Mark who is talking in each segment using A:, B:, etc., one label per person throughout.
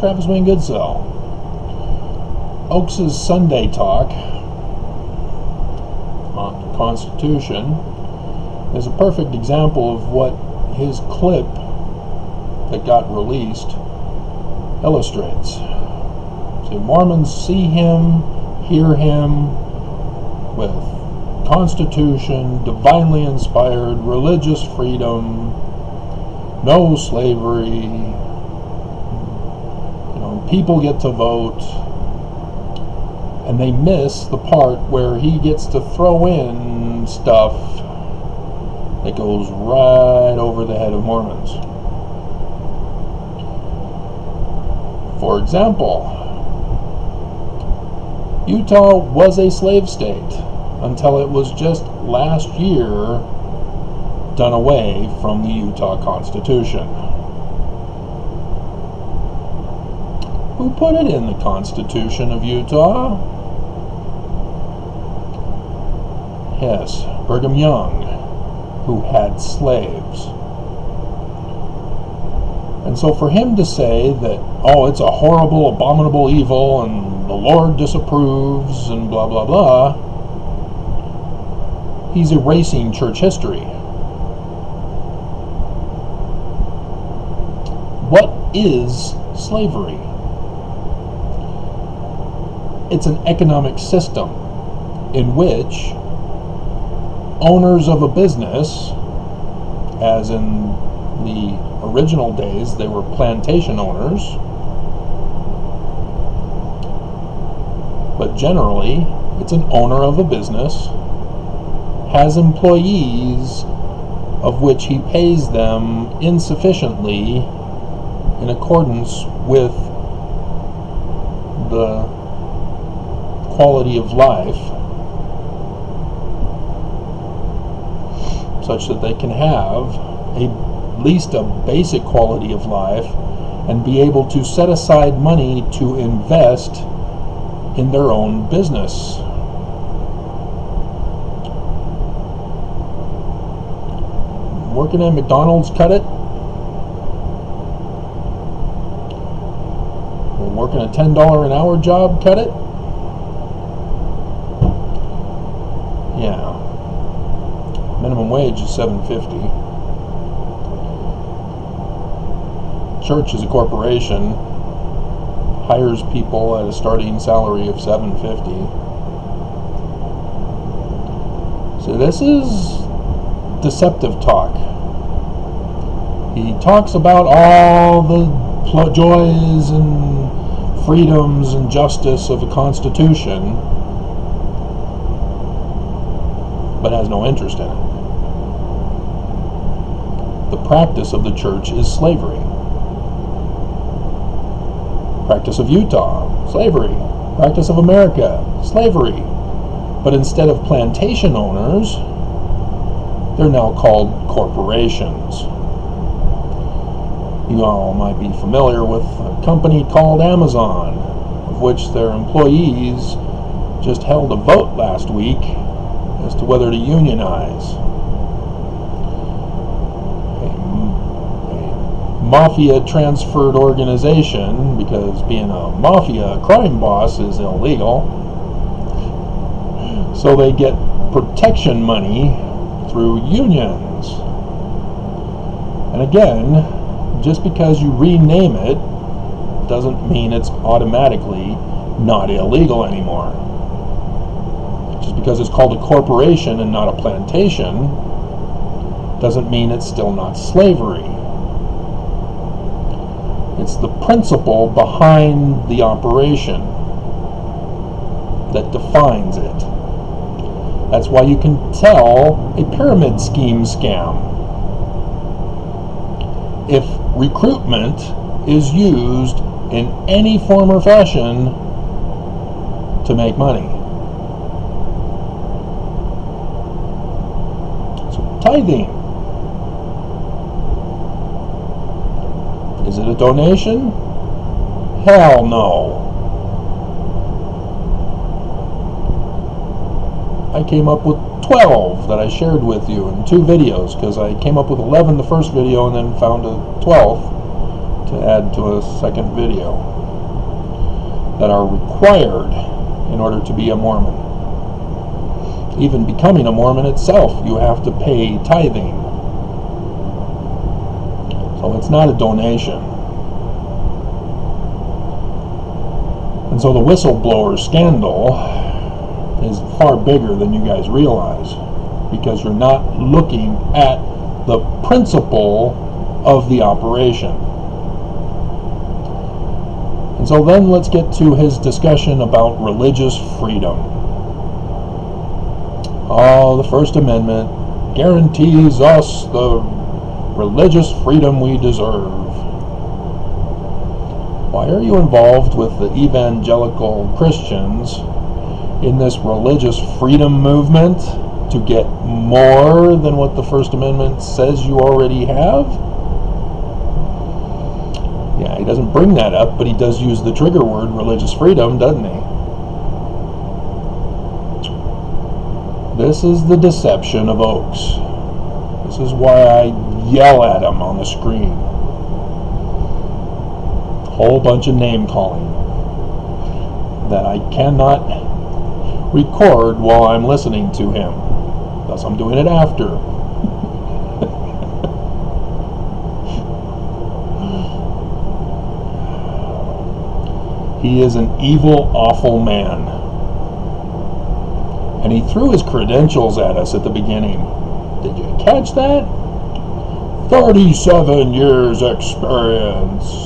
A: Travis Wayne Goodsell. Oakes' Sunday talk on the Constitution is a perfect example of what his clip that got released illustrates. So Mormons see him, hear him with Constitution, divinely inspired, religious freedom, no slavery, people get to vote, and they miss the part where he gets to throw in stuff that goes right over the head of Mormons. For example, Utah was a slave state until it was just last year done away from the Utah Constitution. Who put it in the Constitution of Utah? Yes, Brigham Young, who had slaves. And so for him to say that, oh, it's a horrible, abominable evil, and the Lord disapproves, and blah, blah, blah, he's erasing church history. What is slavery? It's an economic system in which owners of a business, as in the original days they were plantation owners, but generally it's an owner of a business, has employees of which he pays them insufficiently in accordance with the quality of life, such that they can have at least a basic quality of life and be able to set aside money to invest in their own business. Working at McDonald's, cut it. Working a $10 an hour job, cut it. Yeah. Minimum wage is $7.50. Church is a corporation, hires people at a starting salary of $7.50. So this is deceptive talk. He talks about all the joys and freedoms and justice of the Constitution, but has no interest in it. The practice of the church is slavery. Practice of Utah, slavery. Practice of America, slavery. But instead of plantation owners, they're now called corporations. You all might be familiar with a company called Amazon, of which their employees just held a vote last week as to whether to unionize. A mafia transferred organization, because being a mafia crime boss is illegal, so they get protection money through unions. And again, just because you rename it doesn't mean it's automatically not illegal anymore. Just because it's called a corporation and not a plantation doesn't mean it's still not slavery. It's the principle behind the operation that defines it. That's why you can tell a pyramid scheme scam if recruitment is used in any form or fashion to make money. So tithing. Is it a donation? Hell no. I came up with 12 that I shared with you in 2 videos, because I came up with 11 the first video and then found a 12th to add to a second video, that are required in order to be a Mormon. Even becoming a Mormon itself, you have to pay tithing. So it's not a donation. And so the whistleblower scandal is far bigger than you guys realize, because you're not looking at the principle of the operation. And so then let's get to his discussion about religious freedom. Oh, the First Amendment guarantees us the religious freedom we deserve. Why are you involved with the evangelical Christians in this religious freedom movement to get more than what the First Amendment says you already have? Yeah, he doesn't bring that up, but he does use the trigger word religious freedom, doesn't he? This is the deception of Oaks. This is why I yell at him on the screen. Whole bunch of name calling that I cannot record while I'm listening to him. Thus I'm doing it after. He is an evil, awful man. And he threw his credentials at us at the beginning. Did you catch that? 37 years experience.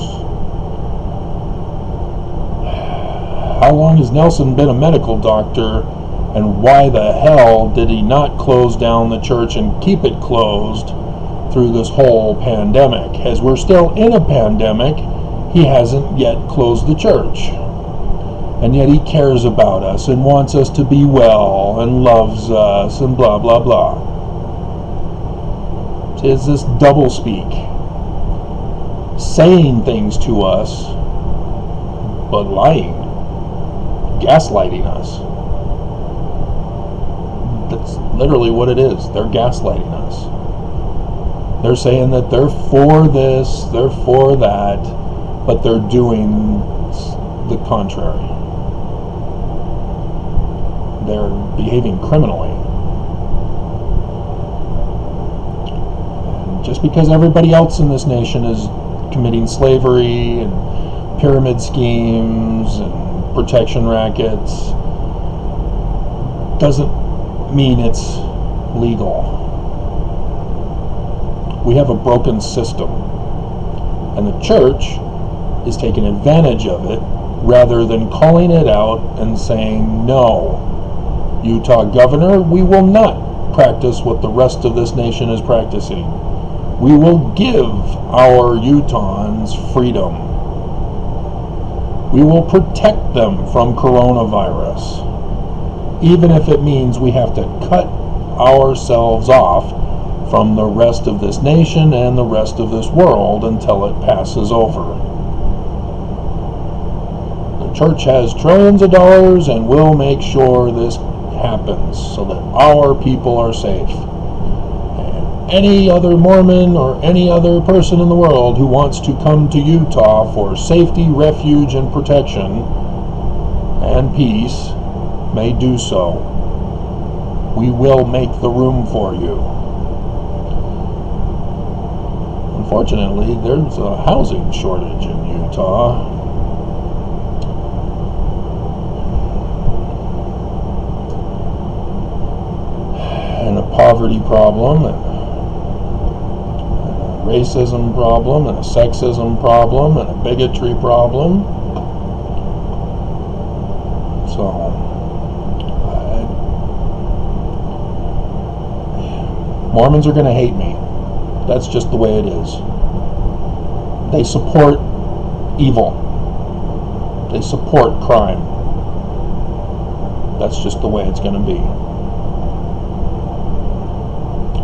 A: How long has Nelson been a medical doctor, and why the hell did he not close down the church and keep it closed through this whole pandemic? As we're still in a pandemic, he hasn't yet closed the church. And yet he cares about us and wants us to be well and loves us and blah, blah, blah. It's this doublespeak. Saying things to us, but lying. Gaslighting us. That's literally what it is. They're gaslighting us. They're saying that they're for this, they're for that, but they're doing the contrary. They're behaving criminally. And just because everybody else in this nation is committing slavery and pyramid schemes and protection rackets doesn't mean it's legal. We have a broken system, and the church is taking advantage of it rather than calling it out and saying, no, Utah governor, we will not practice what the rest of this nation is practicing. We will give our Utahns freedom. We will protect them from coronavirus, even if it means we have to cut ourselves off from the rest of this nation and the rest of this world until it passes over. The church has trillions of dollars and will make sure this happens so that our people are safe. And any other Mormon or any other person in the world who wants to come to Utah for safety, refuge, and protection and peace may do so. We will make the room for you. Unfortunately, there's a housing shortage in Utah. And a poverty problem, and a racism problem, and a sexism problem, and a bigotry problem. So, Mormons are going to hate me. That's just the way it is. They support evil. They support crime. That's just the way it's going to be.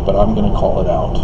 A: But I'm going to call it out.